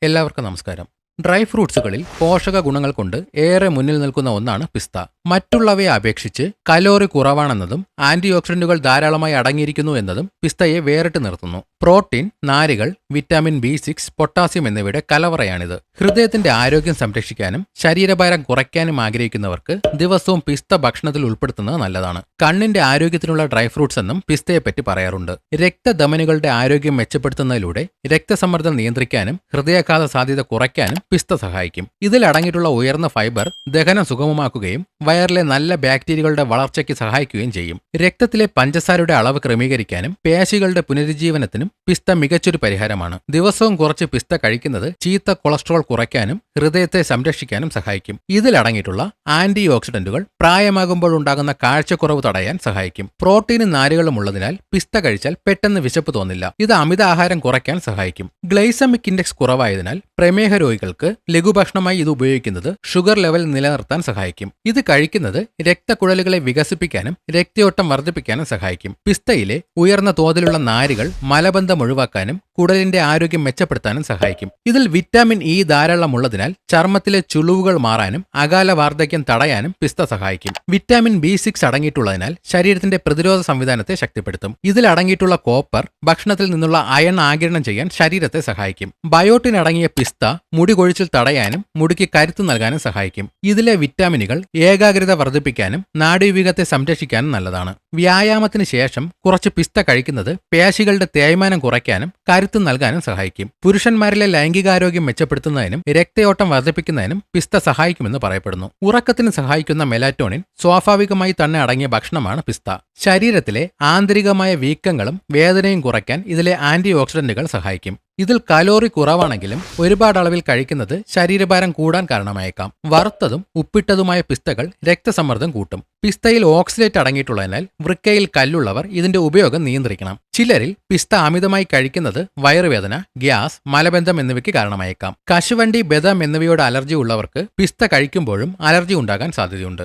എല്ലാവർക്കും നമസ്കാരം. ഡ്രൈ ഫ്രൂട്ട്സുകളിൽ പോഷക ഗുണങ്ങൾ കൊണ്ട് ഏറെ മുന്നിൽ നിൽക്കുന്ന ഒന്നാണ് പിസ്ത. മറ്റുള്ളവയെ അപേക്ഷിച്ച് കലോറി കുറവാണെന്നതും ആന്റി ഓക്സിഡന്റുകൾ ധാരാളമായി അടങ്ങിയിരിക്കുന്നു എന്നതും പിസ്തയെ വേറിട്ട് നിർത്തുന്നു. പ്രോട്ടീൻ, നാരുകൾ, വിറ്റാമിൻ B6, പൊട്ടാസ്യം എന്നിവയുടെ കലവറയാണിത്. ഹൃദയത്തിന്റെ ആരോഗ്യം സംരക്ഷിക്കാനും ശരീരഭാരം കുറയ്ക്കാനും ആഗ്രഹിക്കുന്നവർക്ക് ദിവസവും പിസ്ത ഭക്ഷണത്തിൽ ഉൾപ്പെടുത്തുന്നത് നല്ലതാണ്. കണ്ണിന്റെ ആരോഗ്യത്തിനുള്ള ഡ്രൈ ഫ്രൂട്ട്സ് എന്നും പിസ്തയെപ്പറ്റി പറയാറുണ്ട്. രക്തധമനികളുടെ ആരോഗ്യം മെച്ചപ്പെടുത്തുന്നതിലൂടെ രക്തസമ്മർദ്ദം നിയന്ത്രിക്കാനും ഹൃദയാഘാത സാധ്യത കുറയ്ക്കാനും പിസ്ത സഹായിക്കും. ഇതിൽ അടങ്ങിയിട്ടുള്ള ഉയർന്ന ഫൈബർ ദഹനം സുഗമമാക്കുകയും വയറിലെ നല്ല ബാക്ടീരിയകളുടെ വളർച്ചയ്ക്ക് സഹായിക്കുകയും ചെയ്യും. രക്തത്തിലെ പഞ്ചസാരയുടെ അളവ് ക്രമീകരിക്കാനും പേശികളുടെ പുനരുജ്ജീവനത്തിനും പിസ്ത മികച്ചൊരു പരിഹാരമാണ്. ദിവസവും കുറച്ച് പിസ്ത കഴിക്കുന്നത് ചീത്ത കൊളസ്ട്രോൾ കുറയ്ക്കാനും ഹൃദയത്തെ സംരക്ഷിക്കാനും സഹായിക്കും. ഇതിലടങ്ങിയിട്ടുള്ള ആന്റി ഓക്സിഡന്റുകൾ പ്രായമാകുമ്പോൾ ഉണ്ടാകുന്ന കാഴ്ചക്കുറവ് തടയാൻ സഹായിക്കും. പ്രോട്ടീനും നാരുകളും ഉള്ളതിനാൽ പിസ്ത കഴിച്ചാൽ പെട്ടെന്ന് വിശപ്പ് തോന്നില്ല. ഇത് അമിത ആഹാരം കുറയ്ക്കാൻ സഹായിക്കും. ഗ്ലൈസമിക് ഇൻഡെക്സ് കുറവായതിനാൽ പ്രമേഹ രോഗികൾക്ക് ലഘുഭക്ഷണമായി ഇത് ഉപയോഗിക്കുന്നത് ഷുഗർ ലെവൽ നിലനിർത്താൻ സഹായിക്കും. ഇത് കഴിക്കുന്നത് രക്തക്കുഴലുകളെ വികസിപ്പിക്കാനും രക്തയോട്ടം വർദ്ധിപ്പിക്കാനും സഹായിക്കും. പിസ്തയിലെ ഉയർന്ന തോതിലുള്ള നാരുകൾ മലബന്ധം ഒഴിവാക്കാനും കുടലിന്റെ ആരോഗ്യം മെച്ചപ്പെടുത്താനും സഹായിക്കും. ഇതിൽ വിറ്റാമിൻ ഇ ധാരാളം ഉള്ളതിനാൽ ചർമ്മത്തിലെ ചുളിവുകൾ മാറാനും അകാല വാർദ്ധക്യം തടയാനും പിസ്ത സഹായിക്കും. വിറ്റാമിൻ B6 അടങ്ങിയിട്ടുള്ളതിനാൽ ശരീരത്തിന്റെ പ്രതിരോധ സംവിധാനത്തെ ശക്തിപ്പെടുത്തും. ഇതിൽ അടങ്ങിയിട്ടുള്ള കോപ്പർ ഭക്ഷണത്തിൽ നിന്നുള്ള അയൺ ആഗിരണം ചെയ്യാൻ ശരീരത്തെ സഹായിക്കും. ബയോട്ടിൻ അടങ്ങിയ പിസ്ത മുടി കൊഴിച്ചിൽ തടയാനും മുടിക്ക് കരുത്ത് നൽകാനും സഹായിക്കും. ഇതിലെ വിറ്റാമിനുകൾ ഏകാഗ്രത വർദ്ധിപ്പിക്കാനും നാഡീവ്യൂഹത്തെ സംരക്ഷിക്കാനും നല്ലതാണ്. വ്യായാമത്തിന് ശേഷം കുറച്ച് പിസ്ത കഴിക്കുന്നത് പേശികളുടെ തേയ്മാനം കുറയ്ക്കാനും കരുത്ത് നൽകാനും സഹായിക്കും. പുരുഷന്മാരിലെ ലൈംഗികാരോഗ്യം മെച്ചപ്പെടുത്തുന്നതിനും രക്തയോട്ടം വർദ്ധിപ്പിക്കുന്നതിനും പിസ്ത സഹായിക്കുമെന്ന് പറയപ്പെടുന്നു. ഉറക്കത്തിന് സഹായിക്കുന്ന മെലാറ്റോണിൻ സ്വാഭാവികമായി തന്നെ അടങ്ങിയ ഭക്ഷണമാണ് പിസ്ത. ശരീരത്തിലെ ആന്തരികമായ വീക്കങ്ങളും വേദനയും കുറയ്ക്കാൻ ഇതിലെ ആന്റി ഓക്സിഡന്റുകൾ സഹായിക്കും. ഇതിൽ കലോറി കുറവാണെങ്കിലും ഒരുപാട് അളവിൽ കഴിക്കുന്നത് ശരീരഭാരം കൂടാൻ കാരണമായേക്കാം. വറുത്തതും ഉപ്പിട്ടതുമായ പിസ്തകൾ രക്തസമ്മർദ്ദം കൂട്ടും. പിസ്തയിൽ ഓക്സലേറ്റ് അടങ്ങിയിട്ടുള്ളതിനാൽ വൃക്കയിൽ കല്ലുള്ളവർ ഇതിന്റെ ഉപയോഗം നിയന്ത്രിക്കണം. ചിലരിൽ പിസ്ത അമിതമായി കഴിക്കുന്നത് വയറുവേദന, ഗ്യാസ്, മലബന്ധം എന്നിവയ്ക്ക് കാരണമായേക്കാം. കശുവണ്ടി, ബദാം എന്നിവയോട് അലർജി ഉള്ളവർക്ക് പിസ്ത കഴിക്കുമ്പോഴും അലർജി ഉണ്ടാകാൻ സാധ്യതയുണ്ട്.